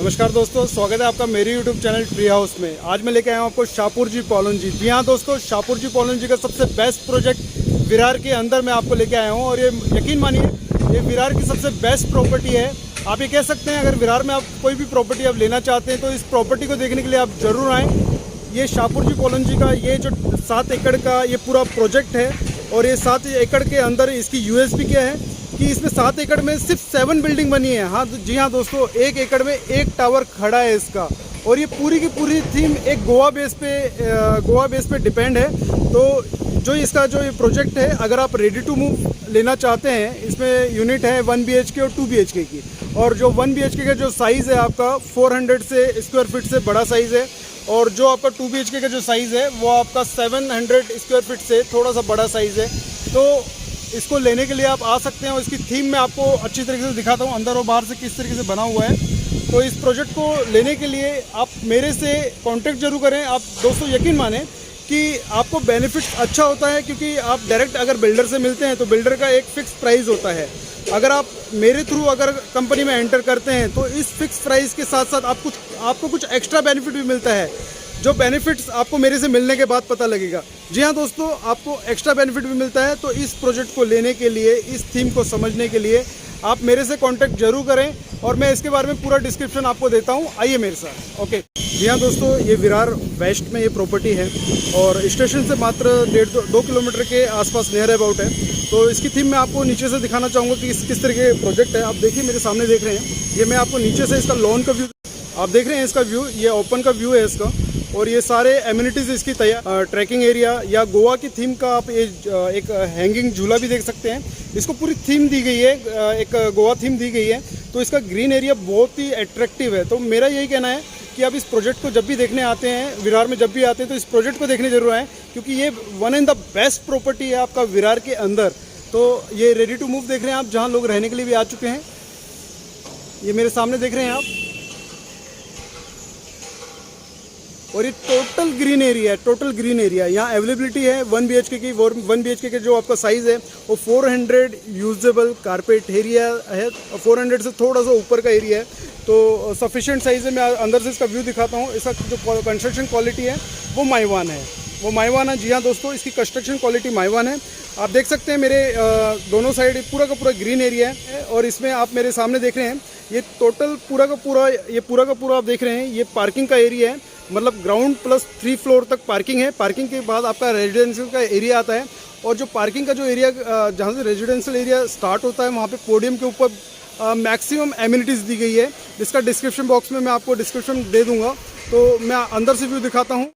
नमस्कार दोस्तों, स्वागत है आपका मेरे YouTube चैनल ट्री हाउस में। आज मैं लेके आया हूँ आपको शाहपुर पॉलन। जी हाँ दोस्तों, शाहपुर पॉलन का सबसे बेस्ट प्रोजेक्ट विरार के अंदर मैं आपको लेके आया हूँ। और ये यकीन मानिए, ये विरार की सबसे बेस्ट प्रॉपर्टी है। आप ये कह सकते हैं, अगर विरार में आप कोई भी प्रॉपर्टी आप लेना चाहते हैं तो इस प्रॉपर्टी को देखने के लिए आप ज़रूर आएँ। ये शाहपुर पॉलन का ये जो 7 एकड़ का ये पूरा प्रोजेक्ट है, और ये 7 एकड़ के अंदर इसकी USP क्या है कि इसमें 7 एकड़ में सिर्फ 7 बिल्डिंग बनी है। हाँ जी हाँ दोस्तों, 1 एकड़ में 1 टावर खड़ा है इसका। और ये पूरी की पूरी थीम एक गोवा बेस पे डिपेंड है। तो जो इसका जो ये प्रोजेक्ट है, अगर आप रेडी टू मूव लेना चाहते हैं, इसमें यूनिट है 1 BHK और 2 BHK की। और जो 1 BHK का जो साइज़ है आपका 400 से स्क्वायर फीट से बड़ा साइज़ है, और जो आपका 2 BHK का जो साइज़ है वो आपका 700 स्क्वायर फीट से थोड़ा सा बड़ा साइज़ है। तो इसको लेने के लिए आप आ सकते हैं, और इसकी थीम मैं आपको अच्छी तरीके से दिखाता हूँ अंदर और बाहर से किस तरीके से बना हुआ है। तो इस प्रोजेक्ट को लेने के लिए आप मेरे से कांटेक्ट जरूर करें। आप दोस्तों यकीन माने कि आपको बेनिफिट अच्छा होता है, क्योंकि आप डायरेक्ट अगर बिल्डर से मिलते हैं तो बिल्डर का एक फ़िक्स प्राइस होता है। अगर आप मेरे थ्रू अगर कंपनी में एंटर करते हैं तो इस फिक्स प्राइस के साथ साथ आपको कुछ एक्स्ट्रा बेनिफिट भी मिलता है, जो बेनिफिट्स आपको मेरे से मिलने के बाद पता लगेगा। जी हाँ दोस्तों, आपको एक्स्ट्रा बेनिफिट भी मिलता है। तो इस प्रोजेक्ट को लेने के लिए, इस थीम को समझने के लिए आप मेरे से कांटेक्ट जरूर करें, और मैं इसके बारे में पूरा डिस्क्रिप्शन आपको देता हूँ। आइए मेरे साथ। ओके जी हाँ दोस्तों, ये विरार वेस्ट में ये प्रॉपर्टी है, और स्टेशन से मात्र 1.5-2 किलोमीटर के आसपास नियर अबाउट है। तो इसकी थीम मैं आपको नीचे से दिखाना चाहूँगा कि किस तरीके का प्रोजेक्ट है। आप देखिए, मेरे सामने देख रहे हैं, ये मैं आपको नीचे से इसका लॉन का व्यू आप देख रहे हैं। इसका व्यू, ये ओपन का व्यू है इसका, और ये सारे एमिनिटीज़ इसकी तैयार, ट्रैकिंग एरिया या गोवा की थीम का आप एक हैंगिंग झूला भी देख सकते हैं। इसको पूरी थीम दी गई है, एक गोवा थीम दी गई है। तो इसका ग्रीन एरिया बहुत ही अट्रैक्टिव है। तो मेरा यही कहना है कि आप इस प्रोजेक्ट को जब भी देखने आते हैं, विरार में जब भी आते हैं, तो इस प्रोजेक्ट को देखने जरूर आएँ, क्योंकि ये one and the best property है आपका विरार के अंदर। तो ये रेडी टू मूव देख रहे हैं आप, जहाँ लोग रहने के लिए भी आ चुके हैं। ये मेरे सामने देख रहे हैं आप, और ये टोटल ग्रीन एरिया है, टोटल ग्रीन एरिया। यहाँ अवेलेबिलिटी है 1 BHK की। 1 BHK के जो आपका साइज़ है वो 400 यूजेबल कारपेट एरिया है, 400 से थोड़ा सा ऊपर का एरिया है। तो सफिशिएंट साइज़ है। मैं अंदर से इसका व्यू दिखाता हूँ। इसका जो कंस्ट्रक्शन क्वालिटी है वो माइवान है, वो माइवान है। जी हाँ दोस्तों, इसकी कंस्ट्रक्शन क्वालिटी माइवान है। आप देख सकते हैं मेरे दोनों साइड पूरा का पूरा ग्रीन एरिया है। और इसमें आप मेरे सामने देख रहे हैं, ये टोटल पूरा का पूरा आप देख रहे हैं, ये पार्किंग का एरिया है। मतलब ग्राउंड प्लस 3 फ्लोर तक पार्किंग है। पार्किंग के बाद आपका रेजिडेंशियल का एरिया आता है, और जो पार्किंग का जो एरिया, जहाँ से रेजिडेंशियल एरिया स्टार्ट होता है, वहाँ पे पोडियम के ऊपर मैक्सिमम एमिनिटीज़ दी गई है, जिसका डिस्क्रिप्शन बॉक्स में मैं आपको डिस्क्रिप्शन दे दूँगा। तो मैं अंदर से व्यू दिखाता हूँ।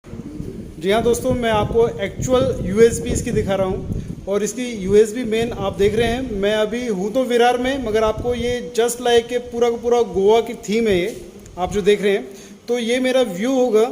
जी हाँ दोस्तों, मैं आपको एक्चुअल USP इसकी दिखा रहा हूँ। और इसकी USP मेन आप देख रहे हैं। मैं अभी हूँ तो विरार में, मगर आपको ये जस्ट लाइक के पूरा का पूरा गोवा की थीम है ये आप जो देख रहे हैं। तो ये मेरा व्यू होगा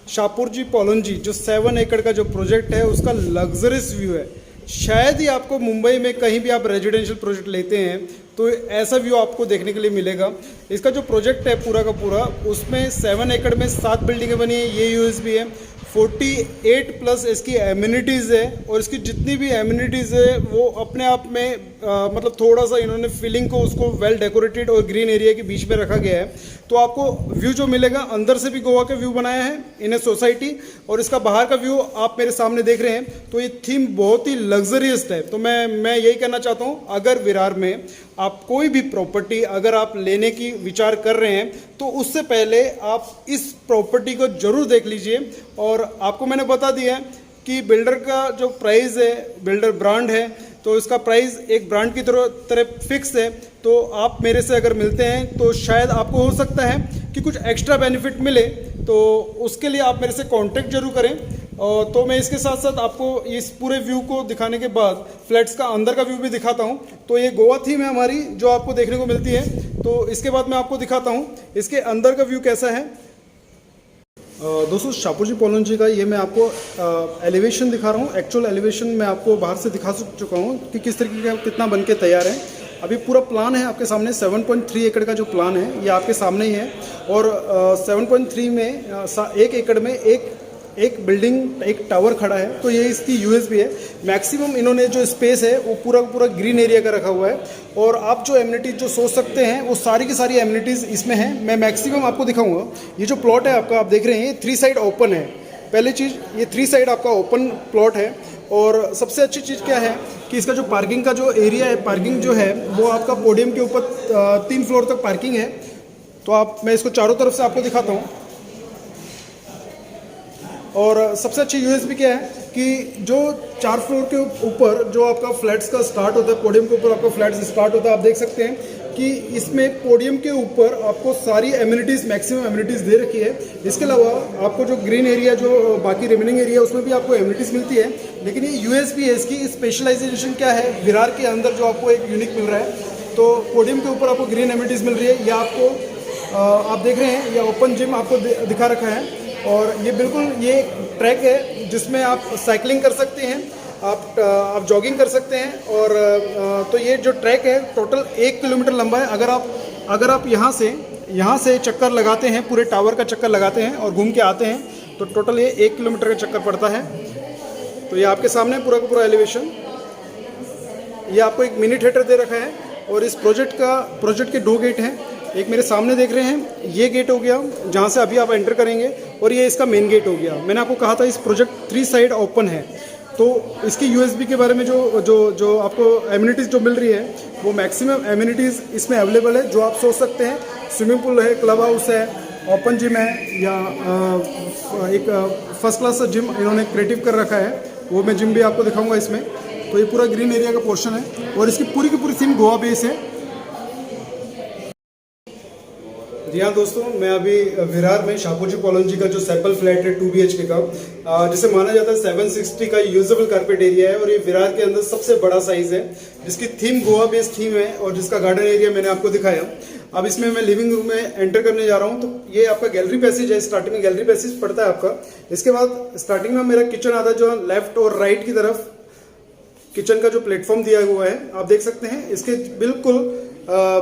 शाहपुर पॉलन, जो 7 एकड़ का जो प्रोजेक्ट है उसका लग्जरियस व्यू है। शायद ही आपको मुंबई में कहीं भी आप रेजिडेंशियल प्रोजेक्ट लेते हैं तो ऐसा व्यू आपको देखने के लिए मिलेगा। इसका जो प्रोजेक्ट है पूरा का पूरा, उसमें 7 एकड़ में 7 बिल्डिंगें बनी है, ये USP है। 48 प्लस इसकी एमिनिटीज़ है, और इसकी जितनी भी एमिनिटीज़ है वो अपने आप में मतलब थोड़ा सा इन्होंने फीलिंग को उसको वेल डेकोरेटेड और ग्रीन एरिया के बीच में रखा गया है। तो आपको व्यू जो मिलेगा, अंदर से भी गोवा का व्यू बनाया है इन ए सोसाइटी, और इसका बाहर का व्यू आप मेरे सामने देख रहे हैं। तो ये थीम बहुत ही लग्जरियस है। तो मैं यही कहना चाहता हूँ, अगर विरार में आप कोई भी प्रॉपर्टी अगर आप लेने की विचार कर रहे हैं तो उससे पहले आप इस प्रॉपर्टी को जरूर देख लीजिए। और आपको मैंने बता दिया है कि बिल्डर का जो प्राइस है, बिल्डर ब्रांड है, तो इसका प्राइस एक ब्रांड की तरह फिक्स है। तो आप मेरे से अगर मिलते हैं तो शायद आपको हो सकता है कि कुछ एक्स्ट्रा बेनिफिट मिले, तो उसके लिए आप मेरे से कांटेक्ट जरूर करें। तो मैं इसके साथ साथ आपको इस पूरे व्यू को दिखाने के बाद फ्लैट्स का अंदर का व्यू भी दिखाता हूं। तो ये गोवा थीम है हमारी, जो आपको देखने को मिलती है। तो इसके बाद मैं आपको दिखाता हूं इसके अंदर का व्यू कैसा है। दोस्तों, शाहपुर पॉलन का ये मैं आपको एलिवेशन दिखा रहा हूँ। एक्चुअल एलिवेशन मैं आपको बाहर से दिखा चुका हूँ कि किस तरीके का कितना बन के तैयार है। अभी पूरा प्लान है आपके सामने। 7.3 एकड़ का जो प्लान है ये आपके सामने ही है। और 7.3 में 1 एकड़ में एक बिल्डिंग, एक टावर खड़ा है, तो ये इसकी यूएसबी है। मैक्सिमम इन्होंने जो स्पेस है वो पूरा पूरा ग्रीन एरिया का रखा हुआ है, और आप जो एमिनिटीज़ जो सोच सकते हैं वो सारी की सारी एमिनिटीज़ इसमें हैं। मैं मैक्सिमम आपको दिखाऊंगा। ये जो प्लॉट है आपका, आप देख रहे हैं, ये 3 साइड ओपन है। पहली चीज़, ये 3 साइड आपका ओपन प्लॉट है। और सबसे अच्छी चीज़ क्या है कि इसका जो पार्किंग का जो एरिया है, पार्किंग जो है वो आपका पोडियम के ऊपर 3 फ्लोर तक पार्किंग है। तो मैं इसको चारों तरफ से आपको दिखाता हूँ। और सबसे अच्छी यूएसबी क्या है कि जो 4 फ्लोर के ऊपर जो आपका फ्लैट्स का स्टार्ट होता है, पोडियम के ऊपर आपका फ्लैट्स स्टार्ट होता है, आप देख सकते हैं कि इसमें पोडियम के ऊपर आपको सारी एमिनिटीज़, मैक्सिमम एमिनिटीज़ दे रखी है। इसके अलावा आपको जो ग्रीन एरिया, जो बाकी रिमेनिंग एरिया, उसमें भी आपको एमिनिटीज़ मिलती है। लेकिन ये यूएसबी है, इसकी स्पेशलाइजेशन क्या है, विरार के अंदर जो आपको एक यूनिक मिल रहा है। तो पोडियम के ऊपर आपको ग्रीन एमिनिटीज़ मिल रही है। या आपको आप देख रहे हैं, यह ओपन जिम आपको दिखा रखा है। और ये बिल्कुल ये ट्रैक है जिसमें आप साइकिलिंग कर सकते हैं, आप जॉगिंग कर सकते हैं। और तो ये जो ट्रैक है टोटल 1 किलोमीटर लंबा है। अगर आप यहाँ से चक्कर लगाते हैं, पूरे टावर का चक्कर लगाते हैं और घूम के आते हैं, तो टोटल ये 1 किलोमीटर का चक्कर पड़ता है। तो ये आपके सामने पूरा का पूरा एलिवेशन। ये आपको एक मिनी थिएटर दे रखा है। और इस प्रोजेक्ट के 2 गेट हैं। एक मेरे सामने देख रहे हैं, ये गेट हो गया जहाँ से अभी आप एंटर करेंगे, और ये इसका मेन गेट हो गया। मैंने आपको कहा था इस प्रोजेक्ट 3 साइड ओपन है। तो इसकी यूएसबी के बारे में जो आपको एमिनिटीज़ जो मिल रही है, वो मैक्सिमम एमिनिटीज़ इसमें अवेलेबल है जो आप सोच सकते हैं। स्विमिंग पूल है, क्लब हाउस है, ओपन जिम है, या एक फर्स्ट क्लास जिम इन्होंने क्रिएटिव कर रखा है, वो मैं जिम भी आपको दिखाऊंगा इसमें। तो ये पूरा ग्रीन एरिया का पोर्शन है, और इसकी पूरी की पूरी थीम गोवा बेस है। जी हाँ दोस्तों, मैं अभी विरार में शापूर जी कॉलोनी का जो सैंपल फ्लैट है 2 BHK का, जिसे माना जाता है 760 का यूजेबल कारपेट एरिया है, और ये विरार के अंदर सबसे बड़ा साइज है, जिसकी थीम गोवा बेस्ड थीम है, और जिसका गार्डन एरिया मैंने आपको दिखाया। अब इसमें मैं लिविंग रूम में एंटर करने जा रहा हूँ। तो ये आपका गैलरी पैसेज है, स्टार्टिंग में गैलरी पैसेज पड़ता है आपका। इसके बाद स्टार्टिंग में मेरा किचन आता है, जो लेफ्ट और राइट की तरफ किचन का जो प्लेटफॉर्म दिया हुआ है आप देख सकते हैं। इसके बिल्कुल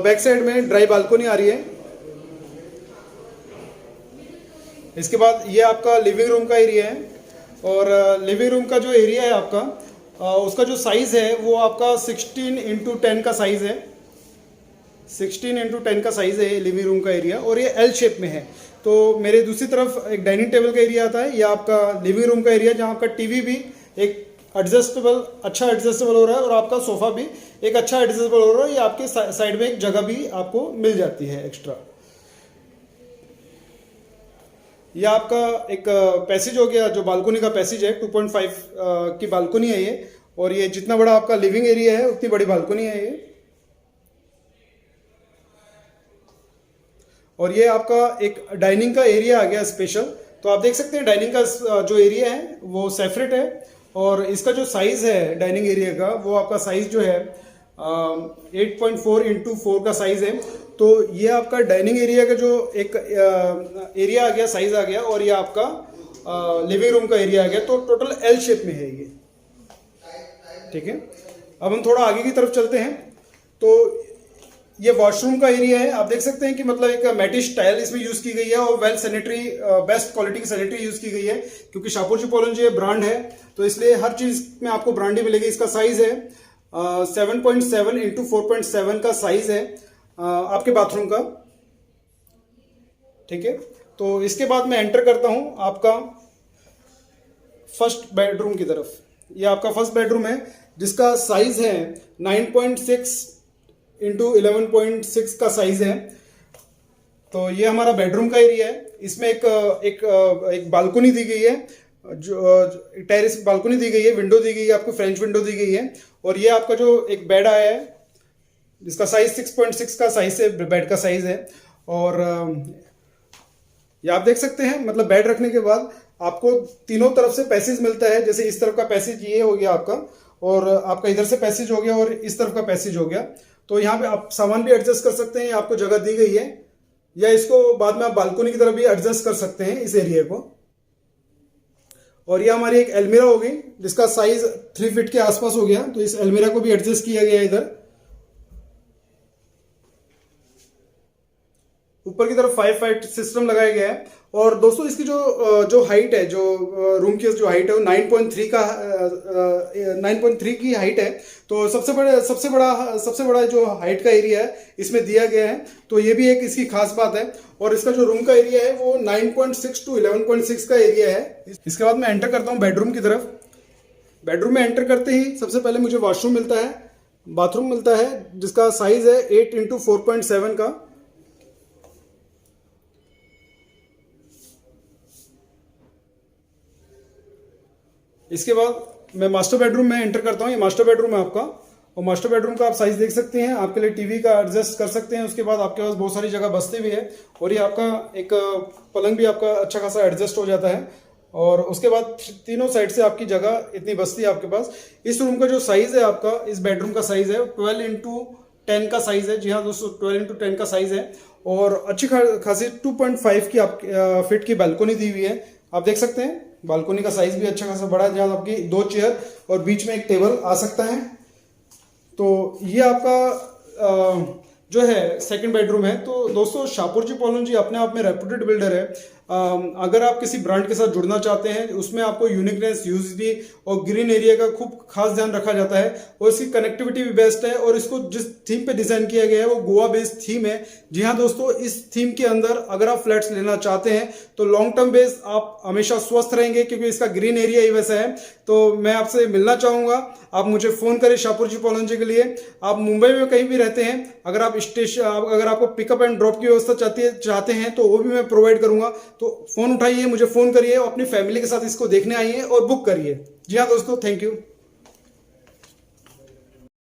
बैक साइड में ड्राई बालकोनी आ रही है। इसके बाद ये आपका लिविंग रूम का एरिया है, और लिविंग रूम का जो एरिया है आपका, उसका जो साइज़ है वो आपका 16x10 का साइज़ है। 16x10 का साइज़ है ये लिविंग रूम का एरिया, और ये एल शेप में है। तो मेरे दूसरी तरफ एक डाइनिंग टेबल का एरिया आता है। यह आपका लिविंग रूम का एरिया, जहाँ आपका टीवी भी एक अच्छा एडजस्टेबल हो रहा है, और आपका सोफ़ा भी एक अच्छा एडजस्टेबल हो रहा है। ये आपके साइड में एक जगह भी आपको मिल जाती है एक्स्ट्रा। यह आपका एक पैसेज हो गया, जो बालकोनी का पैसेज है, 2.5 की बालकोनी है ये। और ये जितना बड़ा आपका लिविंग एरिया है उतनी बड़ी बालकोनी है ये। और ये आपका एक डाइनिंग का एरिया आ गया स्पेशल। तो आप देख सकते हैं डाइनिंग का जो एरिया है वो सेपरेट है, और इसका जो साइज है डाइनिंग एरिया का, वो आपका साइज जो है 8.4x4 का साइज है। तो ये आपका डाइनिंग एरिया का जो एक एरिया आ गया, साइज आ गया, और ये आपका लिविंग रूम का एरिया आ गया। तो टोटल एल शेप में है ये, ठीक है। अब हम थोड़ा आगे की तरफ चलते हैं। तो ये वॉशरूम का एरिया है। आप देख सकते हैं कि मतलब एक मैटिश टाइल इसमें यूज की गई है, और वेल सैनिटरी, बेस्ट क्वालिटी की सैनिटरी यूज की गई है, क्योंकि शापूर जी कॉलोनी ब्रांड है, तो इसलिए हर चीज में आपको ब्रांड ही मिलेगी। इसका साइज है 7.7x4.7 का साइज है आपके बाथरूम का, ठीक है। तो इसके बाद मैं एंटर करता हूं आपका फर्स्ट बेडरूम की तरफ। ये आपका फर्स्ट बेडरूम है, जिसका साइज है 9.6x11.6 का साइज है। तो ये हमारा बेडरूम का एरिया है। इसमें एक बालकोनी दी गई है, जो टेरेस बालकोनी दी गई है, विंडो दी गई है, आपको फ्रेंच विंडो दी गई है। और ये आपका जो एक बेड आया है, जिसका साइज 6.6 का साइज है, बेड का साइज है। और ये आप देख सकते हैं, मतलब बेड रखने के बाद आपको तीनों तरफ से पैसेज मिलता है। जैसे इस तरफ का पैसेज ये हो गया आपका, और आपका इधर से पैसेज हो गया, और इस तरफ का पैसेज हो गया। तो यहाँ पे आप सामान भी एडजस्ट कर सकते हैं, आपको जगह दी गई है, या इसको बाद में आप बालकोनी की तरफ भी एडजस्ट कर सकते हैं इस एरिया को। और ये हमारी एक अलमीरा हो गई, जिसका साइज 3 फीट के आसपास हो गया। तो इस अलमीरा को भी एडजस्ट किया गया इधर। ऊपर की तरफ 5 फीट सिस्टम लगाया गया है। और दोस्तों इसकी जो हाइट है, जो रूम की जो हाइट है वो 9.3 की हाइट है। तो सबसे बड़ा जो हाइट का एरिया है इसमें दिया गया है, तो ये भी एक इसकी खास बात है। और इसका जो रूम का एरिया है वो 9.6 टू 11.6 का एरिया है। इसके बाद मैं एंटर करता हूँ बेडरूम की तरफ। बेडरूम में एंटर करते ही सबसे पहले मुझे वॉशरूम मिलता है, बाथरूम मिलता है, जिसका साइज है 8x4.7 का। इसके बाद मैं मास्टर बेडरूम में एंटर करता हूँ। ये मास्टर बेडरूम है आपका, और मास्टर बेडरूम का आप साइज देख सकते हैं। आपके लिए टीवी का एडजस्ट कर सकते हैं। उसके बाद आपके पास बहुत सारी जगह बचती भी है, और ये आपका एक पलंग भी आपका अच्छा खासा एडजस्ट हो जाता है। और उसके बाद तीनों साइड से आपकी जगह इतनी बचती है आपके पास। इस रूम का जो साइज है आपका, इस बेडरूम का साइज है 12x10 का साइज है। जी हाँ दोस्तों, 12x10 का साइज है। और अच्छी खासी 2.5 की फीट की बालकोनी दी हुई है। आप देख सकते हैं बालकोनी का साइज भी अच्छा खासा बड़ा है, जहाँ आपकी 2 चेयर और बीच में एक टेबल आ सकता है। तो ये आपका जो है सेकंड बेडरूम है। तो दोस्तों शाहपुर जी पोलन जी अपने आप में रेप्यूटेड बिल्डर है। अगर आप किसी ब्रांड के साथ जुड़ना चाहते हैं, उसमें आपको यूनिकनेस, यूजिटी और ग्रीन एरिया का खूब खास ध्यान रखा जाता है, और इसकी कनेक्टिविटी भी बेस्ट है। और इसको जिस थीम पे डिजाइन किया गया है वो गोवा बेस्ड थीम है। जी हाँ दोस्तों, इस थीम के अंदर अगर आप फ्लैट्स लेना चाहते हैं तो लॉन्ग टर्म बेस आप हमेशा स्वस्थ रहेंगे, क्योंकि इसका ग्रीन एरिया ही वैसा है। तो मैं आपसे मिलना चाहूंगा, आप मुझे फोन करें शाहपुर जी पोलन जी के लिए। आप मुंबई में कहीं भी रहते हैं, अगर आपको पिकअप एंड ड्रॉप की व्यवस्था चाहते हैं तो वो भी मैं प्रोवाइड करूंगा। तो फोन उठाइए, मुझे फोन करिए, और अपनी फैमिली के साथ इसको देखने आइए और बुक करिए। जी हाँ दोस्तों, थैंक यू।